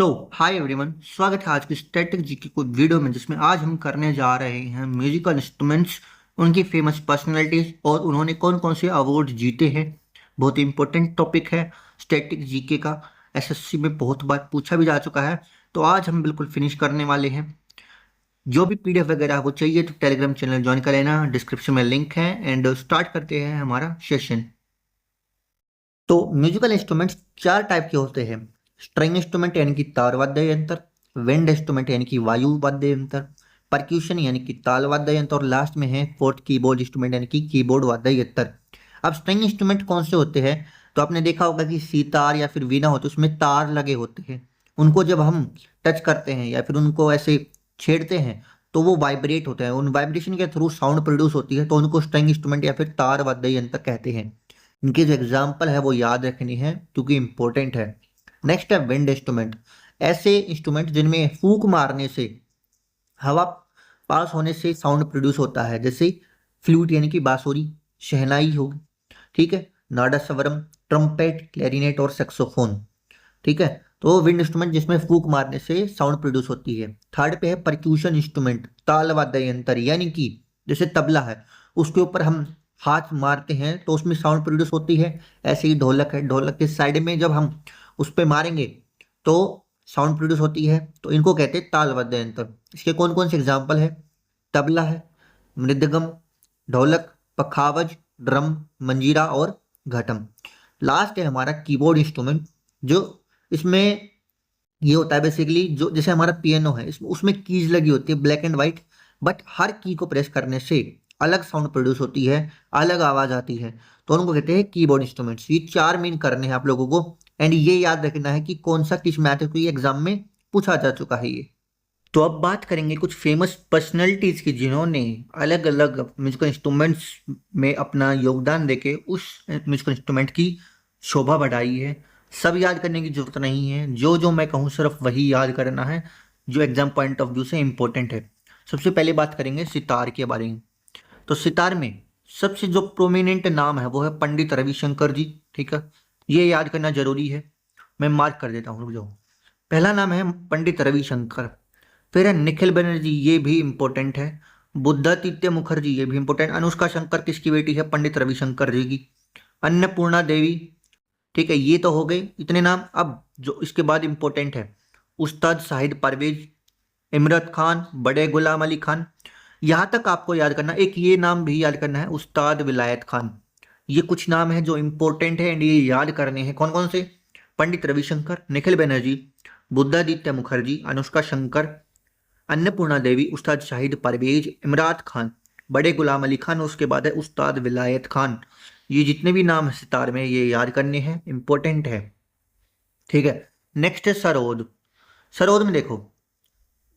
Hi everyone, स्वागत है आज की स्टैटिक जीके को वीडियो में, जिसमें आज हम करने जा रहे हैं म्यूजिकल इंस्ट्रूमेंट्स, उनकी फेमस पर्सनालिटीज और उन्होंने कौन कौन से अवार्ड जीते हैं। बहुत ही इंपॉर्टेंट टॉपिक है स्टैटिक जीके का। एसएससी में बहुत बार पूछा भी जा चुका है, तो आज हम बिल्कुल फिनिश करने वाले हैं। जो भी पीडीएफ वगैरह वो चाहिए तो टेलीग्राम चैनल ज्वाइन कर लेना, डिस्क्रिप्शन में लिंक है। एंड स्टार्ट करते हैं हमारा सेशन। तो म्यूजिकल इंस्ट्रूमेंट्स चार टाइप के होते हैं। स्ट्रिंग इंस्ट्रूमेंट यानी कि तार वाद्य यंत्र, विंड इंस्ट्रूमेंट यानी कि वायु वाद्य यंत्र, परक्यूशन यानी कि ताल वाद्य यंत्र, और लास्ट में है फोर्थ कीबोर्ड इंस्ट्रूमेंट यानी कि कीबोर्ड वाद्य यंत्र। अब स्ट्रिंग इंस्ट्रूमेंट कौन से होते हैं? तो आपने देखा होगा कि सितार या फिर वीणा होते हैं, उसमें तार लगे होते हैं। उनको जब हम टच करते हैं या फिर उनको ऐसे छेड़ते हैं तो वो वाइब्रेट होते हैं, उन वाइब्रेशन के थ्रू साउंड प्रोड्यूस होती है, तो उनको स्ट्रिंग इंस्ट्रूमेंट या फिर तार वाद्य यंत्र कहते हैं। इनकी जो एग्जाम्पल है वो याद रखनी है क्योंकि इंपॉर्टेंट है। नेक्स्ट है विंड इंस्ट्रूमेंट। ऐसे इंस्ट्रूमेंट जिनमें फूंक मारने से, हवा पास होने से साउंड प्रोड्यूस होता है, जैसे फ्लूट यानी कि बांसुरी, शहनाई होगी, ठीक है, नादस्वरम, ट्रम्पेट, क्लैरिनेट और सैक्सोफोन। ठीक है, तो विंड इंस्ट्रूमेंट जिसमें फूंक मारने से साउंड प्रोड्यूस होती है। थर्ड पे है परक्यूशन इंस्ट्रूमेंट, ताल वाद्य यंत्र, यानी कि जैसे तबला है, उसके ऊपर हम हाथ मारते हैं तो उसमें साउंड प्रोड्यूस होती है। ऐसे ही ढोलक है, ढोलक के साइड में जब हम उस पर मारेंगे तो साउंड प्रोड्यूस होती है, तो इनको कहते हैं ताल वाद्य यंत्र। इसके कौन कौन से एग्जाम्पल है? तबला है, मृदगम, ढोलक, पखावज, ड्रम, मंजीरा और घटम। लास्ट है हमारा कीबोर्ड इंस्ट्रूमेंट, जो इसमें ये होता है बेसिकली, जो जैसे हमारा पियानो है, इसमें उसमें कीज लगी होती है ब्लैक एंड व्हाइट, बट हर की को प्रेस करने से अलग साउंड प्रोड्यूस होती है, अलग आवाज आती है, तो उनको कहते हैं कीबोर्ड इंस्ट्रूमेंट्स। ये चार मेन करने हैं आप लोगों को, एंड ये याद रखना है कि कौन सा किस मैथड को एग्जाम में पूछा जा चुका है ये। तो अब बात करेंगे कुछ फेमस पर्सनैलिटीज की, जिन्होंने अलग अलग म्यूजिकल इंस्ट्रूमेंट्स में अपना योगदान देके उस म्यूजिकल इंस्ट्रूमेंट की शोभा बढ़ाई है। सब याद करने की जरूरत नहीं है, जो जो मैं कहूँ सिर्फ वही याद करना है जो एग्जाम पॉइंट ऑफ व्यू से इम्पोर्टेंट है। सबसे पहले बात करेंगे सितार के बारे में। तो सितार में सबसे जो प्रोमिनेंट नाम है वो है पंडित रविशंकर जी। ठीक है, ये याद करना जरूरी है, मैं मार्क कर देता हूँ, रुक जाओ। पहला नाम है पंडित रविशंकर। फिर है निखिल बनर्जी, ये भी इंपॉर्टेंट है। बुद्धादित्य मुखर्जी, ये भी इंपॉर्टेंट। अनुष्का शंकर किसकी बेटी है? पंडित रविशंकर जी की। अन्नपूर्णा देवी, ठीक है, ये तो हो गए इतने नाम। अब जो इसके बाद इंपॉर्टेंट है, उस्ताद शाहिद परवेज, इमरत खान, बड़े गुलाम अली खान। यहाँ तक आपको याद करना, एक ये नाम भी याद करना है, उस्ताद विलायत खान। ये कुछ नाम है जो इंपॉर्टेंट है एंड ये याद करने हैं। कौन कौन से? पंडित रविशंकर, निखिल बनर्जी, बुद्धादित्य मुखर्जी, अनुष्का शंकर, अन्नपूर्णा देवी, उस्ताद शाहिद परवेज, इमरात खान, बड़े गुलाम अली खान, उसके बाद है उस्ताद विलायत खान। ये जितने भी नाम है सितार में, ये याद करने हैं, इंपॉर्टेंट है। ठीक है, नेक्स्ट है सरोद। सरोद में देखो,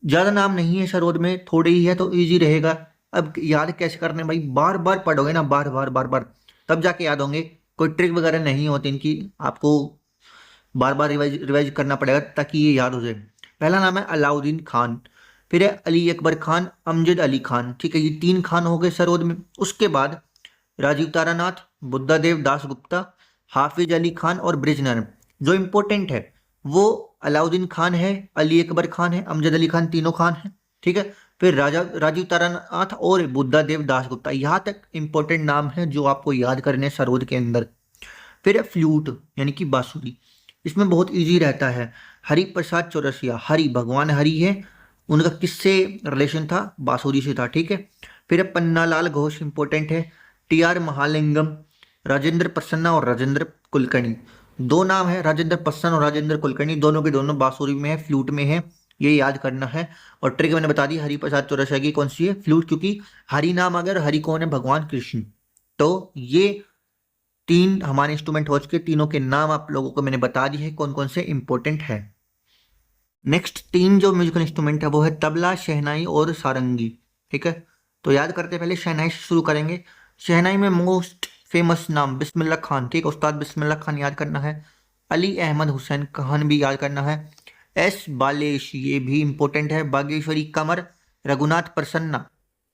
ज्यादा नाम नहीं है सरोद में, थोड़े ही है तो इजी रहेगा। अब याद कैसे करने भाई? बार बार पढ़ोगे ना, बार बार बार बार, तब जाके याद होंगे। कोई ट्रिक वगैरह नहीं होती इनकी, आपको बार बार रिवाइज रिवाइज करना पड़ेगा ताकि ये याद हो जाए। पहला नाम है अलाउद्दीन खान, फिर है अली अकबर खान, अमजद अली खान। ठीक है, ये तीन खान हो गए सरोद में। उसके बाद राजीव तारानाथ, बुद्धादेव दास गुप्ता, हाफिज अली खान और ब्रिजनर। जो इंपॉर्टेंट है वो अलाउद्दीन खान है, अली अकबर खान है, अमजद अली खान, तीनों खान है। ठीक है, फिर राजीव तारानाथ और बुद्धादेव दास गुप्ता। यहाँ तक इंपॉर्टेंट नाम है जो आपको याद करने हैं सरोद के अंदर। फिर है फ्लूट यानी कि बांसुरी, इसमें बहुत इजी रहता है। हरि प्रसाद चौरसिया, हरि भगवान हरि है, उनका किससे रिलेशन था? बांसुरी से था। ठीक है, फिर है पन्नालाल घोष, इंपॉर्टेंट है। टी आर महालिंगम, राजेंद्र प्रसन्ना और राजेंद्र कुलकर्णी। दो नाम है, राजेंद्र प्रसन्न और राजेंद्र कुलकर्णी, दोनों के दोनों बांसुरी में है, फ्लूट में है, ये याद करना है। और ट्रिक मैंने बता दी, हरि प्रसाद चौरसिया की कौन सी है? फ्लूट, क्योंकि हरि नाम, अगर हरि कौन है? भगवान कृष्ण। तो ये तीन हमारे इंस्ट्रूमेंट हो चुके, तीनों के नाम आप लोगों को मैंने बता दिए हैं कौन कौन से इंपॉर्टेंट है। नेक्स्ट तीन जो म्यूजिकल इंस्ट्रूमेंट है वो है तबला, शहनाई और सारंगी। ठीक है, तो याद करते पहले शहनाई से शुरू करेंगे। शहनाई में मोस्ट फेमस नाम बिस्मिल्लाह खान। ठीक है, उस्ताद बिस्मिल्लाह खान याद करना है। अली अहमद हुसैन खान भी याद करना है। एस बालेश, ये भी इंपॉर्टेंट है। बागेश्वरी कमर, रघुनाथ प्रसन्ना।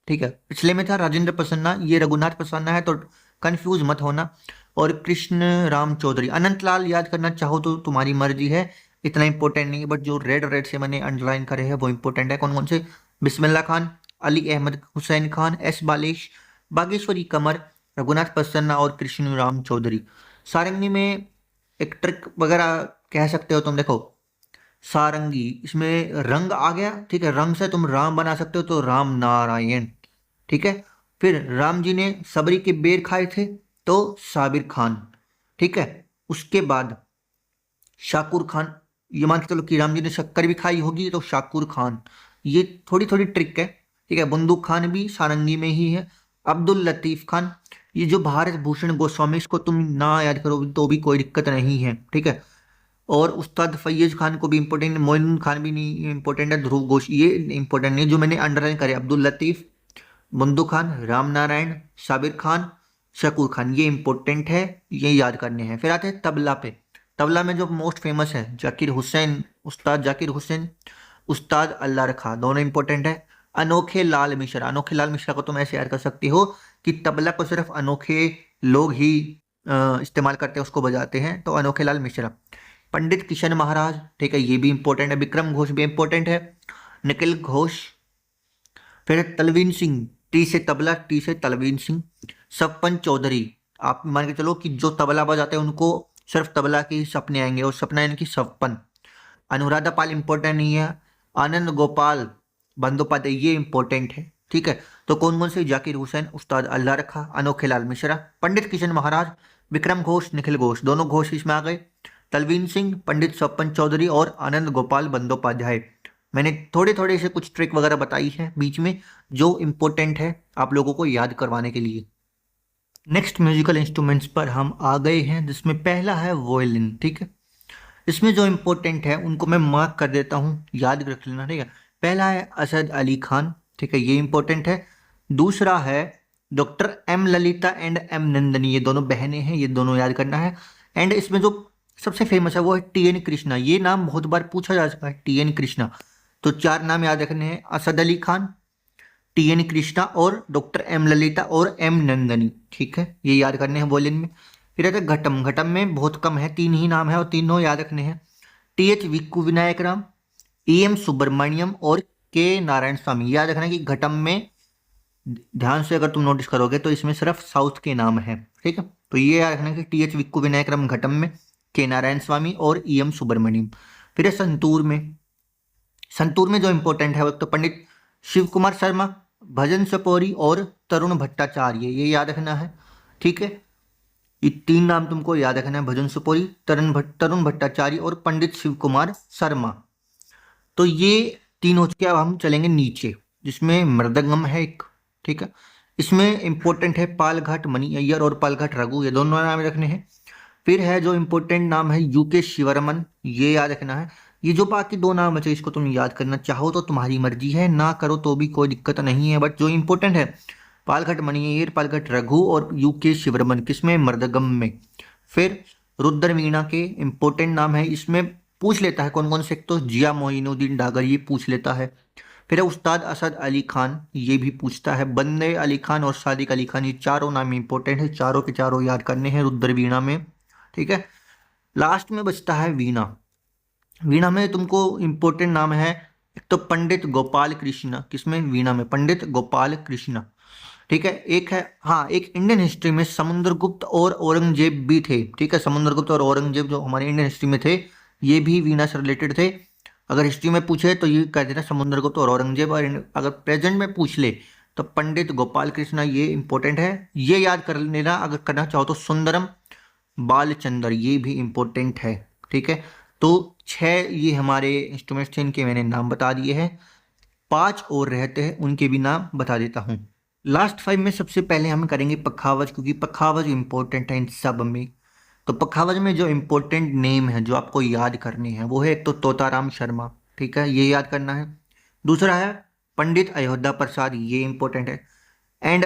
ठीक है, पिछले में था राजेंद्र प्रसन्ना, ये रघुनाथ प्रसन्ना है, तो कंफ्यूज मत होना। और कृष्ण राम चौधरी। अनंतलाल याद करना चाहो तो तुम्हारी मर्जी है, इतना इंपॉर्टेंट नहीं है, बट जो रेड रेड से मैंने अंडरलाइन करे हैं वो इंपॉर्टेंट है। कौन कौन से? बिस्मिल्लाह खान, अली अहमद हुसैन खान, एस बालेश, बागेश्वरी कमर, रघुनाथ प्रसन्ना और कृष्ण राम चौधरी। सारंगी में एक ट्रिक वगैरह कह सकते हो तुम, देखो सारंगी इसमें रंग आ गया, ठीक है, रंग से तुम राम बना सकते हो, तो राम नारायण, ठीक है। फिर राम जी ने सबरी के बेर खाए थे, तो साबिर खान, ठीक है। उसके बाद शाकुर खान, ये मान के चलो कि राम जी ने शक्कर भी खाई होगी, तो शाकुर खान। ये थोड़ी थोड़ी ट्रिक है, ठीक है। बंदूक खान भी सारंगी में ही है। अब्दुल लतीफ खान, ये जो भारत भूषण गोस्वामी, इसको तुम ना याद करो तो भी कोई दिक्कत नहीं है, ठीक है। और उस्ताद फैयज खान को भी इंपॉर्टेंट, मोइन खान भी नहीं इंपॉर्टेंट है, ध्रुव घोष ये इंपॉर्टेंट नहीं। जो मैंने अंडरलाइन करे, अब्दुल लतीफ, बंदू खान, राम नारायण, साबिर खान, शकूर खान, ये इंपॉर्टेंट है, ये याद करने हैं। फिर आते हैं तबला पे। तबला में जो मोस्ट फेमस है जाकिर हुसैन, उस्ताद जाकिर हुसैन, उस्ताद अल्लाह रखा, दोनों इंपॉर्टेंट है। अनोखे लाल मिश्रा, अनोखे लाल मिश्रा को तुम ऐसे याद कर सकती हो कि तबला को सिर्फ अनोखे लोग ही इस्तेमाल करते हैं, उसको बजाते हैं, तो अनोखे लाल मिश्रा। पंडित किशन महाराज, ठीक है, ये भी इंपॉर्टेंट है। विक्रम घोष भी इंपॉर्टेंट है। निखिल घोष। फिर तलवीन सिंह, टी से तबला, टी से तलवीन सिंह। सपन चौधरी, आप मान के चलो कि जो तबला बजाते हैं उनको सिर्फ तबला के ही सपने आएंगे, और सपना यानी कि सपन। अनुराधा पाल इंपॉर्टेंट नहीं है। आनंद गोपाल बंदोपाध्याय, ये इंपॉर्टेंट है, ठीक है। तो कौन कौन से? जाकिर हुसैन, उस्ताद अल्लाह रखा, अनोखे लाल मिश्रा, पंडित किशन महाराज, विक्रम घोष, निखिल घोष, दोनों घोष इसमें आ गए। तलवीन सिंह, पंडित स्वपन चौधरी और आनंद गोपाल बंदोपाध्याय। मैंने थोड़े थोड़े से कुछ ट्रिक वगैरह बताई है बीच में, जो इंपॉर्टेंट है आप लोगों को याद करवाने के लिए। नेक्स्ट म्यूजिकल इंस्ट्रूमेंट्स पर हम आ गए हैं, जिसमें पहला है वोयलिन, ठीक है। इसमें जो इंपॉर्टेंट है उनको मैं मार्क कर देता हूँ, याद रख लेना, ठीक है। पहला है असद अली खान, ठीक है, ये इंपॉर्टेंट है। दूसरा है doctor M Lalitha and M Nandini, ये दोनों बहनें हैं, ये दोनों याद करना है। एंड इसमें जो सबसे फेमस है वो है टी एन कृष्णा, ये नाम बहुत बार पूछा जा चुका है, टी एन कृष्णा। तो चार नाम याद रखने हैं, असद अली खान, टी एन कृष्णा और डॉक्टर एम ललिता और एम नंदनी, ठीक है, ये याद करने हैं वॉयलिन में। फिर आता है घटम, घटम में बहुत कम है, तीन ही नाम है और तीनों याद रखने हैं। T H Vikku Vinayak Ram, E M Subramaniam और के नारायण स्वामी। याद रखना कि घटम में ध्यान से अगर तुम नोटिस करोगे तो इसमें सिर्फ साउथ के नाम है, ठीक है। तो ये याद रखना कि टी एच विक्कू विनायक राम घटम में, के नारायण स्वामी और ई एम सुब्रमण्यम। फिर है संतूर में। संतूर में जो इंपॉर्टेंट है वो तो पंडित शिव कुमार शर्मा, भजन सपोरी और तरुण भट्टाचार्य, ये याद रखना है, ठीक है। ये तीन नाम तुमको याद रखना है, भजन सुपोरी, तरुण भट्टाचार्य और पंडित शिव कुमार शर्मा। तो ये तीन हो चुके। अब हम चलेंगे नीचे, जिसमें मृदंगम है एक, ठीक है। इसमें इंपॉर्टेंट है पालघाट मणि अय्यर और पालघाट रघु, ये दोनों नाम रखने हैं। फिर है जो इंपॉर्टेंट नाम है यूके शिवरमन, ये याद रखना है। ये जो बाकी दो नाम बचे इसको तुम याद करना चाहो तो तुम्हारी मर्जी है, ना करो तो भी कोई दिक्कत नहीं है, बट जो इंपॉर्टेंट है पालघाट मणियर, पालघाट रघु और यूके शिवरमन, किसमें? मृदगम में। फिर रुद्र वीणा के इंपॉर्टेंट नाम है, इसमें पूछ लेता है कौन कौन से, तो जिया मोइनुद्दीन डागर, ये पूछ लेता है। फिर है उस्ताद असद अली खान, ये भी पूछता है। बंदे अली खान और सादिक अली खान, ये चारों नाम इंपॉर्टेंट है, चारों के चारों याद करने हैं रुद्र वीणा में, ठीक है। लास्ट में बचता है वीणा। वीणा में तुमको इंपॉर्टेंट नाम है एक तो पंडित गोपाल कृष्णा, किसमें? वीणा में, पंडित गोपाल कृष्णा, ठीक है। एक है, हाँ, एक इंडियन हिस्ट्री में समुद्रगुप्त और औरंगजेब भी थे, ठीक है। समुद्रगुप्त और औरंगजेब जो हमारे इंडियन हिस्ट्री में थे, ये भी वीणा से रिलेटेड थे। अगर हिस्ट्री में पूछे तो ये कह देना समुद्रगुप्त और औरंगजेब, और अगर प्रेजेंट में पूछ ले तो पंडित गोपाल कृष्णा, ये इंपॉर्टेंट है, ये याद कर लेना। अगर करना चाहो तो सुंदरम बालचंद्र, ये भी इंपॉर्टेंट है, ठीक है। तो 6 ये हमारे इंस्ट्रूमेंट्स थे, इनके मैंने नाम बता दिए हैं। 5 और रहते हैं, उनके भी नाम बता देता हूँ। लास्ट 5 में सबसे पहले हम करेंगे पखावज, क्योंकि पखावज इंपॉर्टेंट है इन सब में। तो पखावज में जो इंपॉर्टेंट नेम है जो आपको याद करने हैं वो है एक तो तोताराम शर्मा, ठीक है, ये याद करना है। दूसरा है पंडित अयोध्या प्रसाद, ये इंपॉर्टेंट है। एंड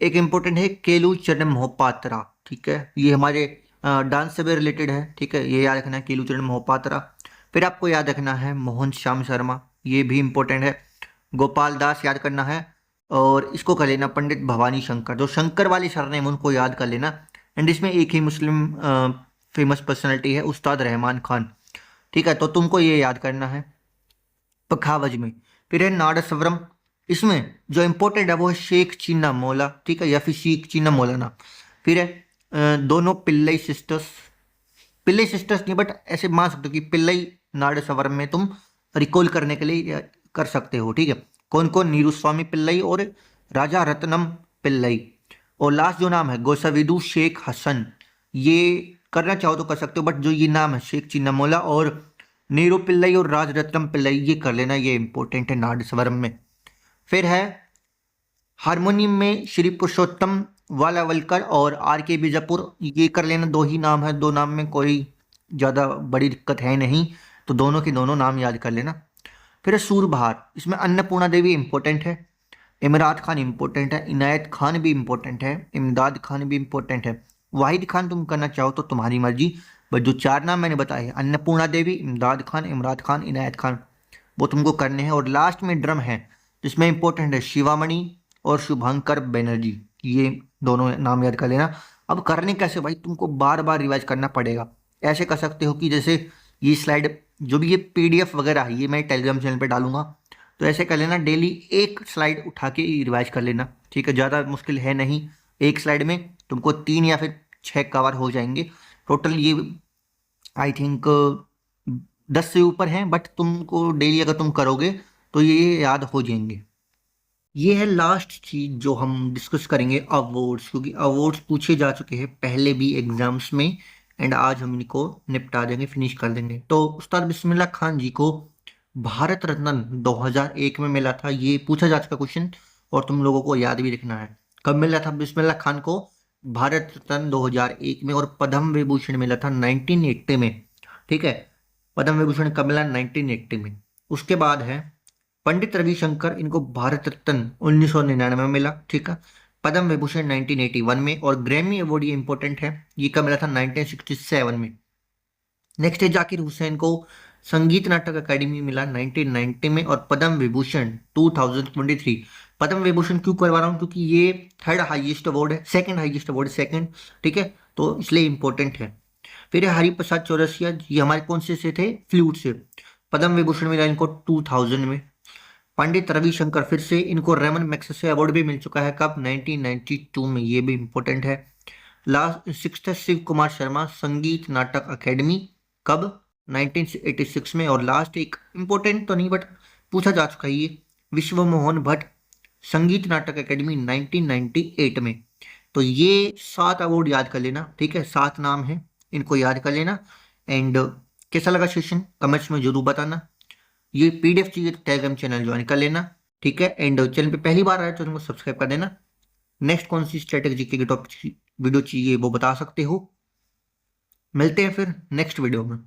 एक इंपॉर्टेंट है केलू चरण मोहपात्रा, ठीक है, ये हमारे डांस से भी रिलेटेड है, ठीक है, ये याद रखना है, केलू चरण मोहपात्रा। फिर आपको याद रखना है मोहन श्याम शर्मा, ये भी इंपॉर्टेंट है। गोपाल दास याद करना है, और इसको कर लेना पंडित भवानी शंकर, जो शंकर वाली सरनेम उनको याद कर लेना। एंड इसमें एक ही मुस्लिम फेमस पर्सनैलिटी है, उस्ताद रहमान खान, ठीक है, तो तुमको ये याद करना है पखावज में। फिर है नादस्वरम, इसमें जो इम्पोर्टेंट है वो है शेख चिन्ना मौला, ठीक है, या फिर शेख चिन्ना मौलाना। फिर है दोनों पिल्लई सिस्टर्स, पिल्लई सिस्टर्स नहीं बट ऐसे मान सकते हो कि पिल्लई नादस्वरम में तुम रिकॉल करने के लिए कर सकते हो, ठीक है। कौन कौन? नीरुस्वामी पिल्लई और राजा रत्नम पिल्लई। और लास्ट जो नाम है गोसाविदु शेख हसन, ये करना चाहो तो कर सकते हो, बट जो ये नाम है शेख चिन्नामोला और नीरू पिल्लई और राजरत्नम पिल्लई, ये कर लेना, ये इंपॉर्टेंट है नादस्वरम में। फिर है हारमोनियम में श्री पुरुषोत्तम वालावलकर और आर के बीजापुर, ये कर लेना, दो ही नाम है, दो नाम में कोई ज़्यादा बड़ी दिक्कत है नहीं, तो दोनों के दोनों नाम याद कर लेना। फिर है सूरबहार, इसमें अन्नपूर्णा देवी इंपॉर्टेंट है, इमरात खान इंपॉर्टेंट है, इनायत खान भी इंपॉर्टेंट है, इमदाद खान भी इंपॉर्टेंट है, वाहिद खान तुम करना चाहो तो तुम्हारी मर्जी, बट जो चार नाम मैंने बताए अन्नपूर्णा देवी, इमदाद खान, इमरात खान, इनायत खान, वो तुमको करने हैं। और लास्ट में ड्रम है जिसमें इंपॉर्टेंट है शिवामणि और शुभंकर बनर्जी, ये दोनों नाम याद कर लेना। अब करने कैसे भाई, तुमको बार बार रिवाइज करना पड़ेगा। ऐसे कर सकते हो कि जैसे ये स्लाइड, जो भी ये पीडीएफ वगैरह है, ये मैं टेलीग्राम चैनल पे डालूंगा, तो ऐसे कर लेना, डेली एक स्लाइड उठा के रिवाइज कर लेना, ठीक है। ज़्यादा मुश्किल है नहीं, एक स्लाइड में तुमको 3 या फिर 6 कवर हो जाएंगे टोटल। ये आई थिंक 10 से ऊपर हैं, बट तुमको डेली अगर तुम करोगे तो ये याद हो जाएंगे। ये है लास्ट चीज जो हम डिस्कस करेंगे, अवार्ड्स, क्योंकि अवार्ड्स पूछे जा चुके हैं पहले भी एग्जाम्स में, एंड आज हम इनको निपटा देंगे, फिनिश कर देंगे। तो उस्ताद बिस्मिल्लाह खान जी को भारत रत्न 2001 में मिला था, ये पूछा जा चुका क्वेश्चन और तुम लोगों को याद भी रखना है। कब मिला था बिस्मिल्लाह खान को भारत रत्न 2001 में, और पद्म विभूषण मिला था 1980 में, ठीक है। पद्म विभूषण कब मिला? 1980 में। उसके बाद है पंडित रविशंकर, इनको भारत रत्न 1999 में मिला, ठीक है। पद्म विभूषण 1981 में, और ग्रैमी अवार्ड ये इंपॉर्टेंट है, ये कब मिला था? 1967 में। नेक्स्ट है जाकिर हुसैन को संगीत नाटक अकेडमी मिला 1990 में, और पद्म विभूषण 2023। पद्म विभूषण क्यों करवा रहा हूँ? क्योंकि ये थर्ड हाईएस्ट अवार्ड है, सेकंड हाईएस्ट अवार्ड, सेकंड, ठीक है, तो इसलिए इंपॉर्टेंट है। फिर है हरिप्रसाद चौरसिया, ये हमारे कौन से थे? फ्लूट से। पद्म विभूषण मिला इनको 2000 में। पंडित रविशंकर फिर से, इनको रेमन मैग्सेसे अवार्ड भी मिल चुका है, कब? 1992 में, ये भी इंपॉर्टेंट है। लास्ट सिक्स्थ है शिव कुमार शर्मा संगीत नाटक अकेडमी, कब? 1986 में। और लास्ट एक इंपॉर्टेंट तो नहीं बट पूछा जा चुका है, ये विश्व मोहन भट्ट संगीत नाटक अकेडमी 1998 में। तो ये 7 अवार्ड याद कर लेना, ठीक है, 7 नाम है, इनको याद कर लेना। एंड कैसा लगा सेशन कमेंट्स में जरूर बताना। ये पीडीएफ चाहिए तो टेलीग्राम चैनल ज्वाइन कर लेना, ठीक है। एंड चैनल पे पहली बार आए तो तुमको सब्सक्राइब कर देना। नेक्स्ट कौन सी स्ट्रेटेजी के टॉपिक वीडियो चाहिए वो बता सकते हो। मिलते हैं फिर नेक्स्ट वीडियो में।